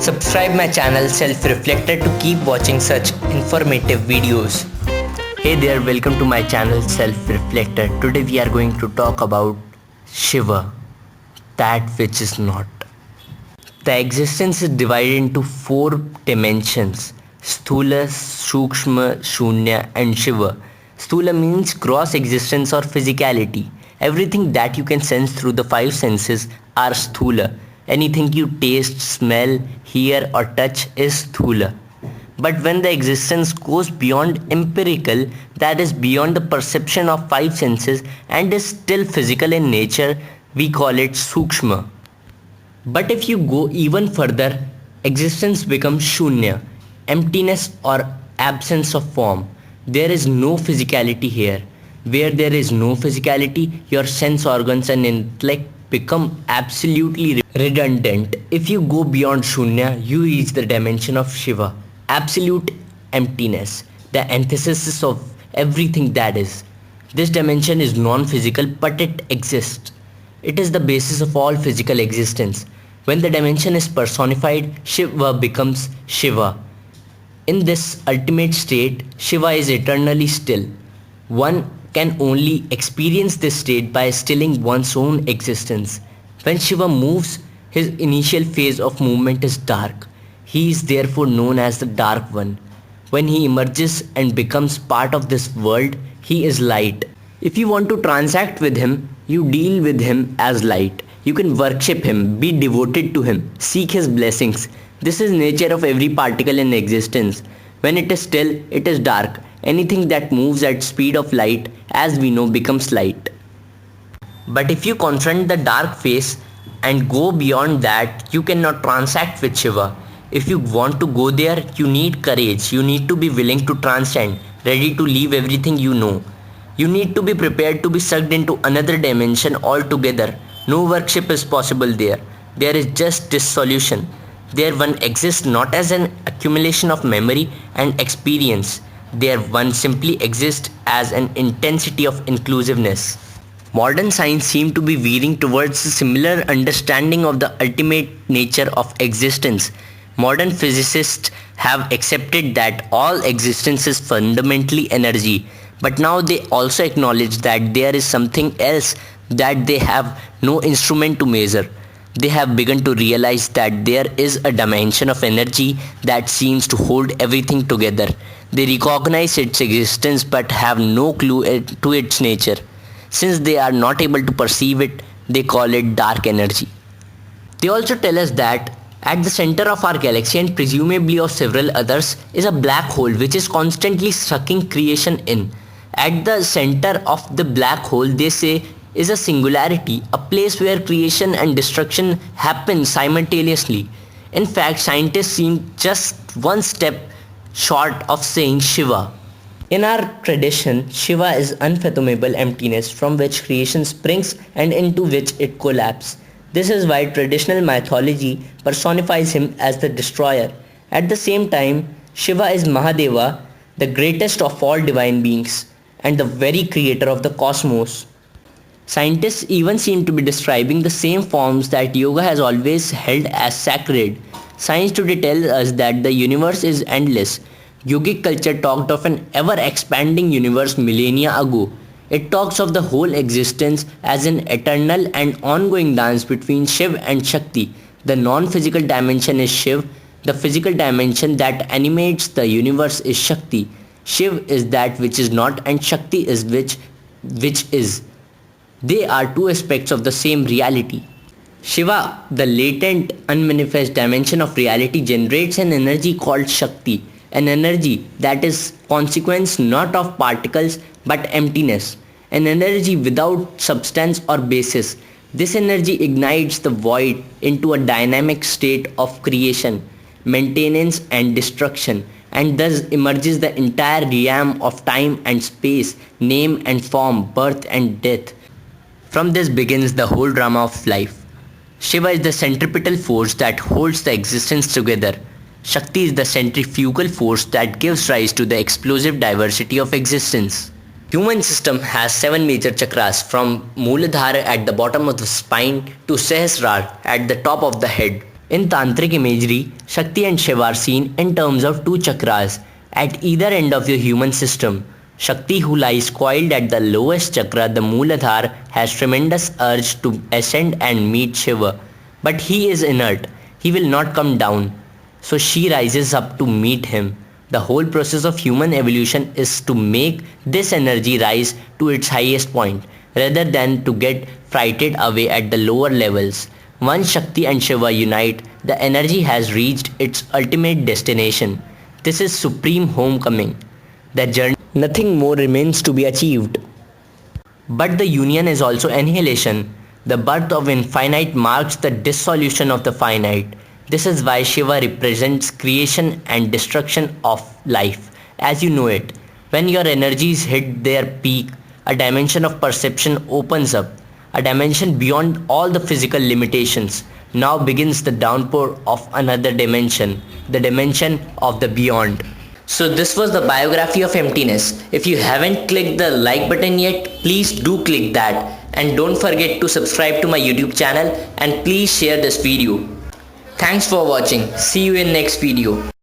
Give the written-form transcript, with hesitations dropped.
Subscribe my channel Self Reflector to keep watching such informative videos. Hey there, welcome to my channel Self Reflector. Today we are going to talk about Shiva, that which is not. The existence is divided into four dimensions: Sthula, Sukshma, Shunya and Shiva. Sthula means gross existence or physicality. Everything that you can sense through the five senses are Sthula. Anything you taste, smell, hear or touch is Sthula. But when the existence goes beyond empirical, that is beyond the perception of five senses and is still physical in nature, we call it Sukshma. But if you go even further, existence becomes shunya, emptiness or absence of form. There is no physicality here. Where there is no physicality, your sense organs and intellect become absolutely redundant. If you go beyond shunya, you reach the dimension of Shiva, absolute emptiness, the antithesis of everything that is. This dimension is non-physical but it exists. It is the basis of all physical existence. When the dimension is personified, Shiva becomes Shiva. In this ultimate state, Shiva is eternally still. One can only experience this state by stilling one's own existence. When Shiva moves, his initial phase of movement is dark. He is therefore known as the Dark One. When he emerges and becomes part of this world, he is light. If you want to transact with him, you deal with him as light. You can worship him, be devoted to him, seek his blessings. This is nature of every particle in existence. When it is still, it is dark. Anything that moves at speed of light, as we know, becomes light. But if you confront the dark face and go beyond that, you cannot transact with Shiva. If you want to go there, you need courage. You need to be willing to transcend, ready to leave everything you know. You need to be prepared to be sucked into another dimension altogether. No worship is possible there. There is just dissolution. There one exists not as an accumulation of memory and experience. There one simply exists as an intensity of inclusiveness. Modern science seems to be veering towards a similar understanding of the ultimate nature of existence. Modern physicists have accepted that all existence is fundamentally energy, but now they also acknowledge that there is something else that they have no instrument to measure. They have begun to realize that there is a dimension of energy that seems to hold everything together. They recognize its existence but have no clue to its nature. Since they are not able to perceive it, they call it dark energy. They also tell us that at the center of our galaxy and presumably of several others is a black hole which is constantly sucking creation in. At the center of the black hole, they say, is a singularity, a place where creation and destruction happen simultaneously. In fact, scientists seem just one step short of saying Shiva. In our tradition, Shiva is unfathomable emptiness from which creation springs and into which it collapses. This is why traditional mythology personifies him as the destroyer. At the same time, Shiva is Mahadeva, the greatest of all divine beings and the very creator of the cosmos. Scientists even seem to be describing the same forms that yoga has always held as sacred. Science today tells us that the universe is endless. Yogic culture talked of an ever-expanding universe millennia ago. It talks of the whole existence as an eternal and ongoing dance between Shiv and Shakti. The non-physical dimension is Shiv. The physical dimension that animates the universe is Shakti. Shiv is that which is not and Shakti is which is. They are two aspects of the same reality. Shiva, the latent, unmanifest dimension of reality, generates an energy called Shakti, an energy that is consequence not of particles but emptiness, an energy without substance or basis. This energy ignites the void into a dynamic state of creation, maintenance and destruction, and thus emerges the entire realm of time and space, name and form, birth and death. From this begins the whole drama of life. Shiva is the centripetal force that holds the existence together. Shakti is the centrifugal force that gives rise to the explosive diversity of existence. Human system has 7 major chakras from Mooladhara at the bottom of the spine to Sahasrara at the top of the head. In tantric imagery, Shakti and Shiva are seen in terms of two chakras at either end of your human system. Shakti, who lies coiled at the lowest chakra, the Mooladhara, has tremendous urge to ascend and meet Shiva. But he is inert. He will not come down. So she rises up to meet him. The whole process of human evolution is to make this energy rise to its highest point, rather than to get frightened away at the lower levels. Once Shakti and Shiva unite, the energy has reached its ultimate destination. This is supreme homecoming. The journey, nothing more remains to be achieved. But the union is also annihilation. The birth of infinite marks the dissolution of the finite. This is why Shiva represents creation and destruction of life as you know it. When your energies hit their peak, a dimension of perception opens up. A dimension beyond all the physical limitations. Now begins the downpour of another dimension, the dimension of the beyond. So this was the biography of emptiness. If you haven't clicked the like button yet, please do click that. And don't forget to subscribe to my YouTube channel and please share this video. Thanks for watching. See you in next video.